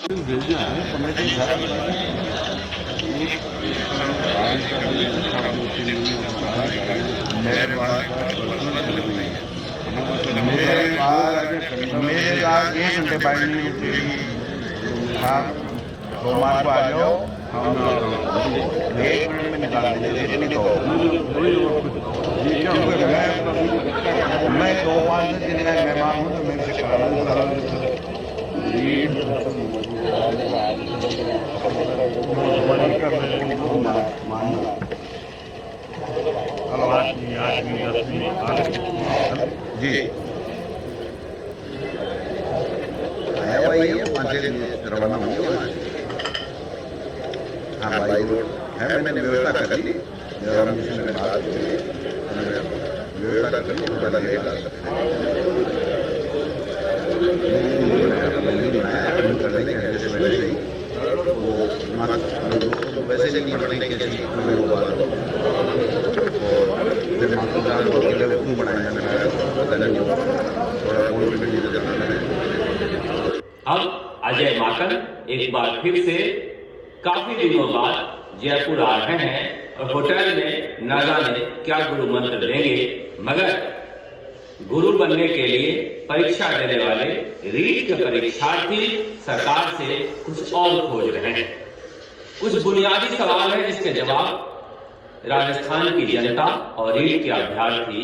भेजा है कमेटी मेरे पास 1 घंटे बाद नहीं था। सोमवार को आ जाओ, हम 1 मिनट में निकाल देंगे। मैं 2-5 दिन का मेहमान हूँ तो मेरे से करा जी आया भाई है 5 दिन रवाना हो गया। हाँ भाई रोड है, मैंने व्यवस्था कर ली। व्यवस्था कर ली, बता लेट आ सकते वैसे नहीं पढ़ने के अब अजय माकन एक बार फिर से काफी दिनों बाद जयपुर आ रहे हैं और होटल में न जाने क्या गुरु मंत्र देंगे, मगर गुरु बनने के लिए परीक्षा देने वाले रीट के परीक्षार्थी सरकार से कुछ और खोज रहे हैं। कुछ बुनियादी सवाल है जिसके जवाब राजस्थान की जनता और रीट के अभ्यर्थी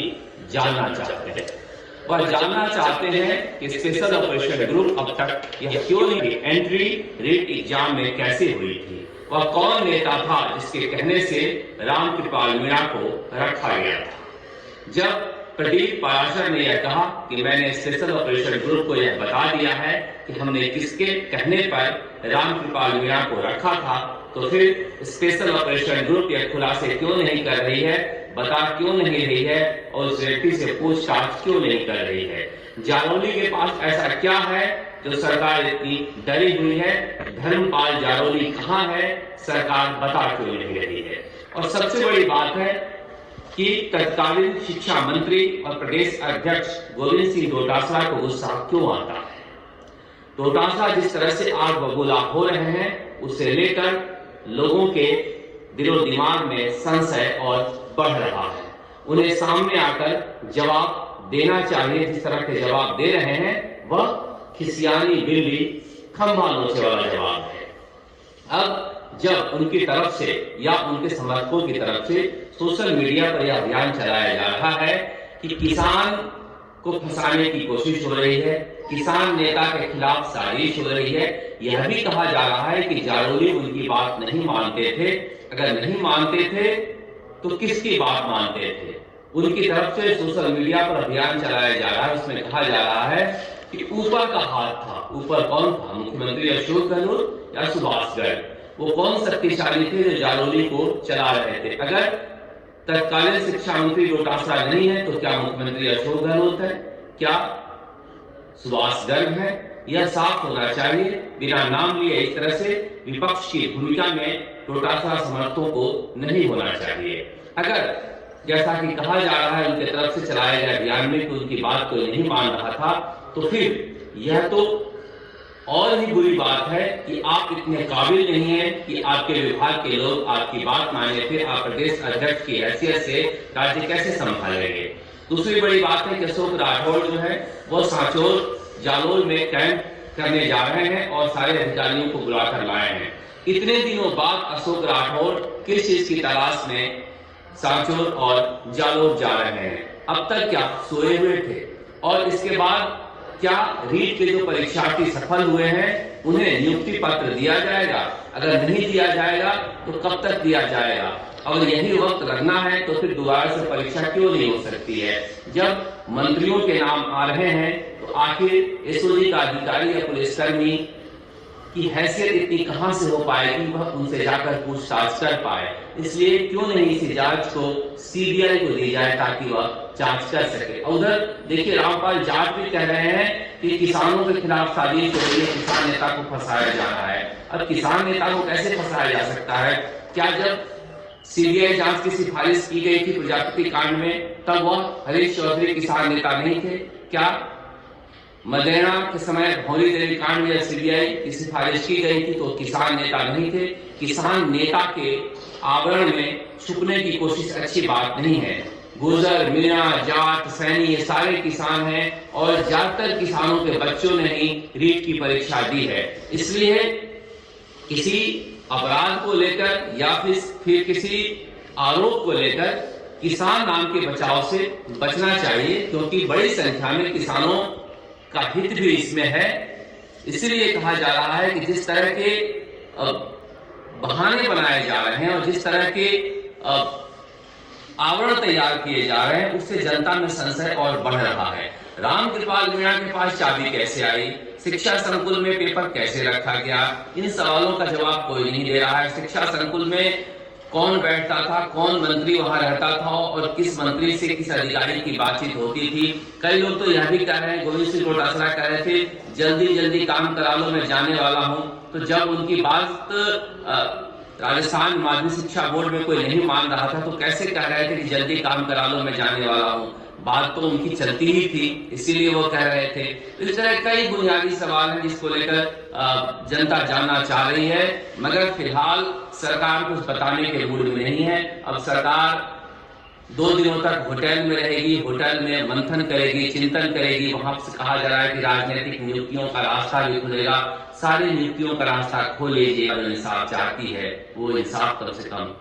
जानना चाहते हैं। वह जानना चाहते हैं कि स्पेशल ऑपरेशन ग्रुप अब तक यह क्यों नहीं एंट्री रीट एग्जाम में कैसे हुई थी। वह कौन नेता था जिसके कहने से रामकृपाल मीणा को रखा गया था। जब प्रदीप पाराशर ने यह कहा कि मैंने स्पेशल ऑपरेशन ग्रुप को यह बता दिया है कि हमने किसके कहने पर रामकृपाल मीणा को रखा था, तो फिर स्पेशल ऑपरेशन ग्रुप यह खुलासे क्यों नहीं कर रही है, बता क्यों नहीं रही है और उस व्यक्ति से पूछताछ क्यों नहीं कर रही है। जारौली के पास ऐसा क्या है जो सरकार इतनी डरी हुई है। धर्मपाल जारौली कहाँ है, सरकार बता क्यों नहीं रही है। और सबसे बड़ी बात है कि तत्कालीन शिक्षा मंत्री और प्रदेश अध्यक्ष गोविंद सिंह डोटासरा को गुस्सा क्यों आता है। डोटासरा जिस तरह से आग बबूला हो रहे हैं उसे लेकर लोगों के दिलो दिमाग में संशय और बढ़ रहा है। उन्हें सामने आकर जवाब देना चाहिए। जिस तरह के जवाब दे रहे हैं वह खिसियानी बिल्ली खंभा नोचे वाला जवाब है। अब जब उनकी तरफ से या उनके समर्थकों की तरफ से सोशल मीडिया पर यह अभियान चलाया जा रहा है कि किसान को फंसाने की कोशिश हो रही है, किसान नेता के खिलाफ साजिश हो रही है, यह भी कहा जा रहा है कि जारौली उनकी बात नहीं मानते थे। अगर नहीं मानते थे तो किसकी बात मानते थे। उनकी तरफ से सोशल मीडिया पर अभियान चलाया जा रहा है। उसमें कहा जा रहा है कि ऊपर का हाथ था। ऊपर कौन था, मुख्यमंत्री अशोक गहलोत या सुभाष गर्ग। वो कौन शक्तिशाली थे जो जारौली को चला रहे थे। अगर तत्कालीन शिक्षा मंत्री डोटासरा नहीं है तो क्या मुख्यमंत्री अशोक गहलोत है, क्या सुभाष गर्ग है। यह साफ होना चाहिए। बिना नाम लिए इस तरह से विपक्ष की भूमिका में डोटासरा समर्थकों को नहीं होना चाहिए। अगर जैसा कि कहा जा रहा है उनके तरफ से चलाए गए अभियान में कि उनकी बात कोई नहीं मान रहा था, तो फिर यह तो और ही बुरी बात है कि आप इतने काबिल नहीं हैं कि आपके विभाग के लोग आपकी बात माने, फिर आप प्रदेश अध्यक्ष की हैसियत से राज्य कैसे संभालेंगे। दूसरी बड़ी बात है कि अशोक राठौड़ जो है वो सांचौर जालोर में कैंप करने जा रहे हैं और सारे अधिकारियों को बुलाकर लाए हैं। इतने दिनों बाद अशोक राठौड़ किस चीज की तलाश में सांचौर और जालोर जा रहे हैं। अब तक क्या सोए हुए थे। और इसके बाद क्या रीट के जो परीक्षार्थी सफल हुए हैं उन्हें नियुक्ति पत्र दिया जाएगा। अगर नहीं दिया जाएगा तो कब तक दिया जाएगा। अगर यही वक्त रखना है तो फिर दोबारा से परीक्षा क्यों नहीं हो सकती है। जब मंत्रियों के नाम आ रहे हैं तो आखिर एसओजी का अधिकारी या पुलिसकर्मी की हैसियत इतनी कहां से हो पाएगी, वह उनसे जाकर पूछताछ कर पाए। इसलिए क्यों नहीं इसी जांच को सीबीआई को दी जाए ताकि वह जांच कर सके। उधर देखिए रामपाल जाट भी कह रहे हैं कि किसानों के खिलाफ साजिश हो रही है, किसान नेता को फंसाया जा रहा है। अब किसान नेता को कैसे फंसाया जा सकता है। क्या जब सीबीआई जांच की सिफारिश की गई थी प्रजापति कांड में तब वह हरीश चौधरी किसान नेता नहीं थे। क्या मदेना के समय भौली देवी कांड में सीबीआई की सिफारिश की गई थी तो किसान नेता नहीं थे। किसान नेता के आवरण में छुपने की कोशिश अच्छी बात नहीं है। गुर्जर, मीणा, जाट, सैनी ये सारे किसान हैं और ज्यादातर किसानों के बच्चों ने ही रीट की परीक्षा दी है। इसलिए किसी अपराध को लेकर या फिर किसी आरोप को लेकर किसान नाम के बचाव से बचना चाहिए, क्योंकि बड़ी संख्या में किसानों का हित भी इसमें है। इसलिए कहा जा रहा है कि जिस तरह के बहाने बनाए जा रहे हैं और जिस तरह के आवरण तैयार किए जा रहे हैं, उससे जनता में संशय और बढ़ रहा है। रामकृपाल मीणा के पास चाबी कैसे आई, शिक्षा संकुल में पेपर कैसे रखा गया, इन सवालों का जवाब कोई नहीं दे रहा है। शिक्षा संकुल में कौन बैठता था, कौन मंत्री वहां रहता था और किस मंत्री से किस अधिकारी की बातचीत होती थी। कई लोग तो यह भी कह रहे हैं, गोविंद सिंह डोटासरा कह रहे थे जल्दी जल्दी काम करा लो, मैं जाने वाला हूं। तो जब उनकी बात राजस्थान माध्यमिक शिक्षा बोर्ड में कोई नहीं मान रहा था तो कैसे कह रहे थे कि जल्दी काम करा लो, मैं जाने वाला हूं। बात तो उनकी चलती ही थी, इसीलिए वो कह रहे थे। इस तरह कई बुनियादी सवाल हैं जिसको लेकर जनता जानना चाह रही है, मगर फिलहाल सरकार कुछ बताने के मूड में नहीं है। अब सरकार 2 दिनों तक होटल में रहेगी, होटल में मंथन करेगी, चिंतन करेगी। वहां से कहा जा रहा है कि राजनीतिक नियुक्तियों का रास्ता भी खुलेगा। सारी नियुक्तियों का रास्ता खोले, जो इंसाफ चाहती है वो इंसाफ कम से कम